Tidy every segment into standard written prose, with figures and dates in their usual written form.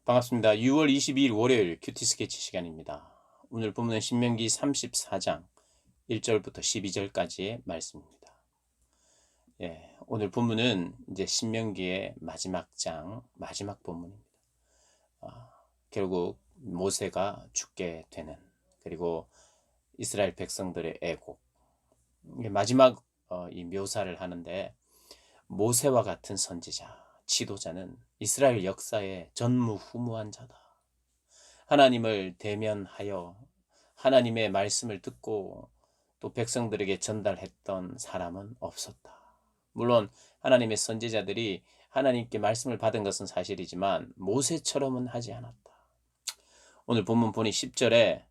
반갑습니다. 6월 22일 월요일 큐티 스케치 시간입니다. 오늘 본문은 신명기 34장 1절부터 12절까지의 말씀입니다. 오늘 본문은 이제 신명기의 마지막 장, 마지막 본문입니다. 결국 모세가 죽게 되는, 그리고 이스라엘 백성들의 애곡, 마지막 이 묘사를 하는데, 모세와 같은 선지자, 지도자는 이스라엘 역사의 전무후무한 자다. 하나님을 대면하여 하나님의 말씀을 듣고 또 백성들에게 전달했던 사람은 없었다. 물론 하나님의 선지자들이 하나님께 말씀을 받은 것은 사실이지만 모세처럼은 하지 않았다. 오늘 본문 보니 10절에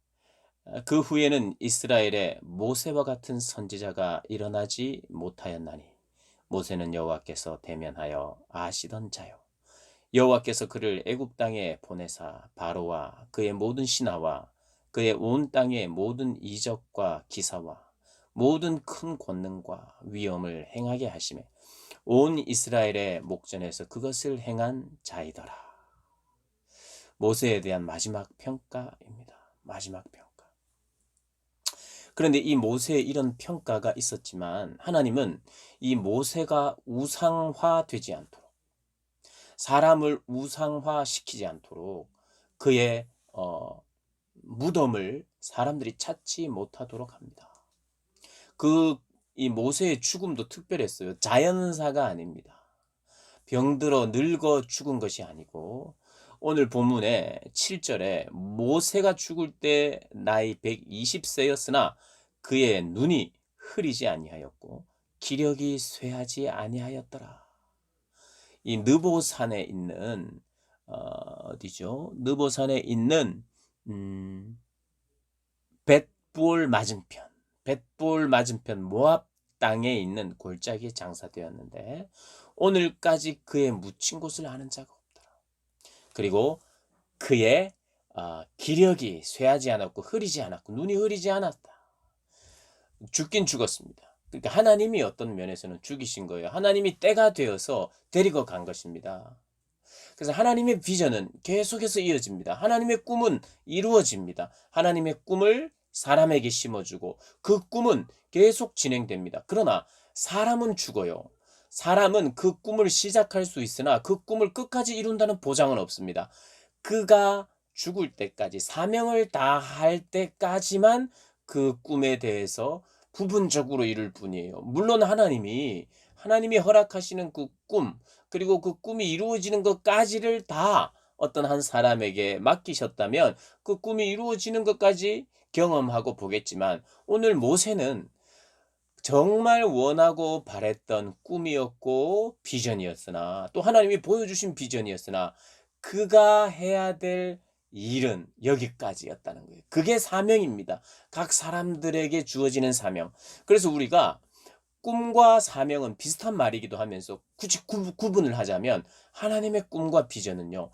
그 후에는 이스라엘에 모세와 같은 선지자가 일어나지 못하였나니 모세는 여호와께서 대면하여 아시던 자요, 여호와께서 그를 애굽 땅에 보내사 바로와 그의 모든 신하와 그의 온 땅의 모든 이적과 기사와 모든 큰 권능과 위엄을 행하게 하시매 온 이스라엘의 목전에서 그것을 행한 자이더라. 모세에 대한 마지막 평가입니다. 마지막 평가. 그런데 이 모세의 이런 평가가 있었지만 하나님은 이 모세가 우상화되지 않도록, 사람을 우상화시키지 않도록 그의 무덤을 사람들이 찾지 못하도록 합니다. 이 모세의 죽음도 특별했어요. 자연사가 아닙니다. 병들어 늙어 죽은 것이 아니고, 오늘 본문의 7절에 모세가 죽을 때 나이 120세였으나 그의 눈이 흐리지 아니하였고 기력이 쇠하지 아니하였더라. 이 느보산에 있는 어디죠? 느보산에 있는 벳볼 맞은편 모압 땅에 있는 골짜기에 장사되었는데 오늘까지 그의 묻힌 곳을 아는 자가 없더라. 그리고 그의 기력이 쇠하지 않았고 흐리지 않았고 눈이 흐리지 않았다. 죽긴 죽었습니다. 그러니까 하나님이 어떤 면에서는 죽이신 거예요. 하나님이 때가 되어서 데리고 간 것입니다. 그래서 하나님의 비전은 계속해서 이어집니다. 하나님의 꿈은 이루어집니다. 하나님의 꿈을 사람에게 심어주고 그 꿈은 계속 진행됩니다. 그러나 사람은 죽어요. 사람은 그 꿈을 시작할 수 있으나 그 꿈을 끝까지 이룬다는 보장은 없습니다. 그가 죽을 때까지, 사명을 다할 때까지만 그 꿈에 대해서 부분적으로 이룰 뿐이에요. 물론 하나님이 허락하시는 그 꿈, 그리고 그 꿈이 이루어지는 것까지를 다 어떤 한 사람에게 맡기셨다면 그 꿈이 이루어지는 것까지 경험하고 보겠지만, 오늘 모세는 정말 원하고 바랬던 꿈이었고 비전이었으나, 또 하나님이 보여주신 비전이었으나 그가 해야 될 일은 여기까지였다는 거예요. 그게 사명입니다. 각 사람들에게 주어지는 사명. 그래서 우리가 꿈과 사명은 비슷한 말이기도 하면서 굳이 구분을 하자면 하나님의 꿈과 비전은요,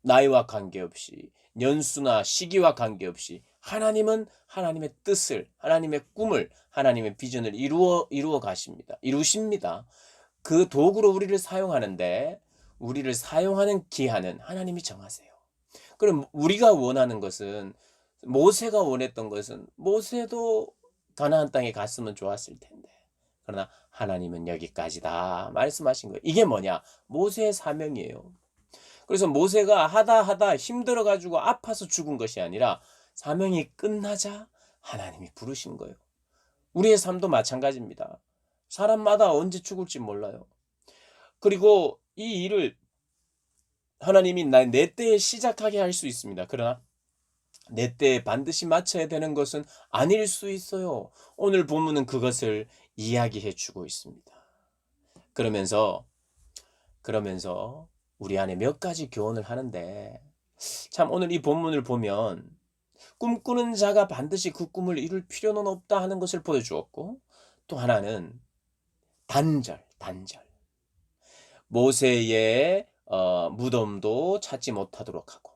나이와 관계없이, 연수나 시기와 관계없이 하나님은 하나님의 뜻을, 하나님의 꿈을, 하나님의 비전을 이루십니다. 그 도구로 우리를 사용하는데 우리를 사용하는 기한은 하나님이 정하세요. 그럼 우리가 원하는 것은, 모세가 원했던 것은, 모세도 가나안 땅에 갔으면 좋았을 텐데, 그러나 하나님은 여기까지다 말씀하신 거예요. 이게 뭐냐? 모세의 사명이에요. 그래서 모세가 하다 힘들어 가지고 아파서 죽은 것이 아니라 사명이 끝나자 하나님이 부르신 거예요. 우리의 삶도 마찬가지입니다. 사람마다 언제 죽을지 몰라요. 그리고 이 일을 하나님이 내 때에 시작하게 할 수 있습니다. 그러나 내 때에 반드시 마쳐야 되는 것은 아닐 수 있어요. 오늘 본문은 그것을 이야기해 주고 있습니다. 그러면서 우리 안에 몇 가지 교훈을 하는데, 참 오늘 이 본문을 보면 꿈꾸는 자가 반드시 그 꿈을 이룰 필요는 없다 하는 것을 보여주었고, 또 하나는 단절. 모세의 무덤도 찾지 못하도록 하고,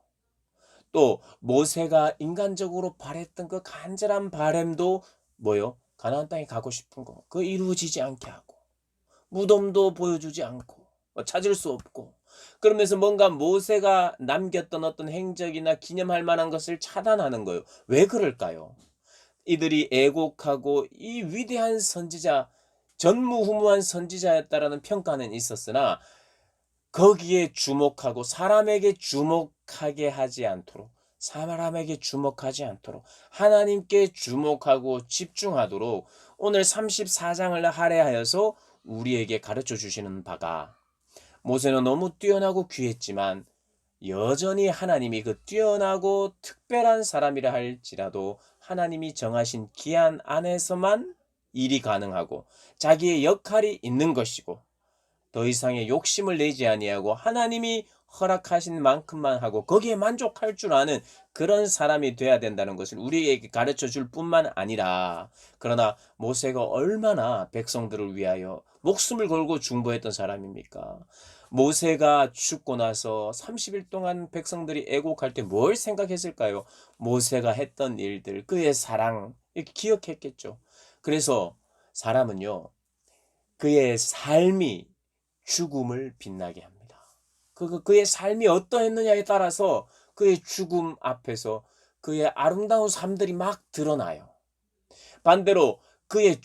또 모세가 인간적으로 바랬던 그 간절한 바램도 가나안 땅에 가고 싶은 거, 그거 이루어지지 않게 하고, 무덤도 보여주지 않고 찾을 수 없고, 그러면서 뭔가 모세가 남겼던 어떤 행적이나 기념할 만한 것을 차단하는 거예요. 왜 그럴까요? 이들이 애곡하고 이 위대한 선지자, 전무후무한 선지자였다라는 평가는 있었으나 거기에 주목하고 사람에게 주목하게 하지 않도록, 사람에게 주목하지 않도록 하나님께 주목하고 집중하도록 오늘 34장을 할애하여서 우리에게 가르쳐 주시는 바가, 모세는 너무 뛰어나고 귀했지만 여전히 하나님이 그 뛰어나고 특별한 사람이라 할지라도 하나님이 정하신 기한 안에서만 일이 가능하고 자기의 역할이 있는 것이고 더 이상의 욕심을 내지 아니하고 하나님이 허락하신 만큼만 하고 거기에 만족할 줄 아는 그런 사람이 돼야 된다는 것을 우리에게 가르쳐 줄 뿐만 아니라, 그러나 모세가 얼마나 백성들을 위하여 목숨을 걸고 중보했던 사람입니까? 모세가 죽고 나서 30일 동안 백성들이 애곡할 때 뭘 생각했을까요? 모세가 했던 일들, 그의 사랑, 이렇게 기억했겠죠. 그래서 사람은요, 그의 삶이 죽음을 빛나게 합니다. 그의 삶이 어떠했느냐에 따라서 그의 죽음 앞에서 그의 아름다운 삶들이 막 드러나요. 반대로 그의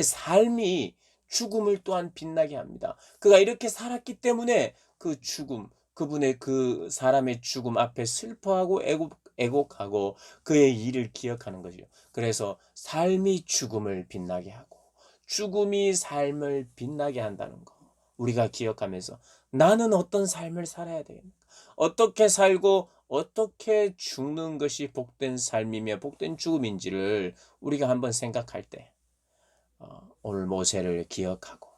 삶이 죽음을 또한 빛나게 합니다. 그가 이렇게 살았기 때문에 그 죽음, 그분의 그 사람의 죽음 앞에 슬퍼하고 애곡하고 그의 일을 기억하는 거죠. 그래서 삶이 죽음을 빛나게 하고 죽음이 삶을 빛나게 한다는 거 우리가 기억하면서, 나는 어떤 삶을 살아야 되겠는가? 어떻게 살고 어떻게 죽는 것이 복된 삶이며 복된 죽음인지를 우리가 한번 생각할 때 오늘 모세를 기억하고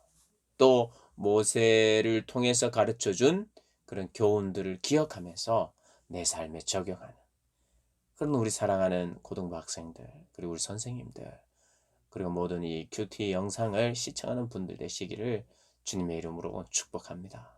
또 모세를 통해서 가르쳐 준 그런 교훈들을 기억하면서 내 삶에 적용하는 그런 우리 사랑하는 고등부 학생들, 그리고 우리 선생님들, 그리고 모든 이 큐티 영상을 시청하는 분들 되시기를 주님의 이름으로 축복합니다.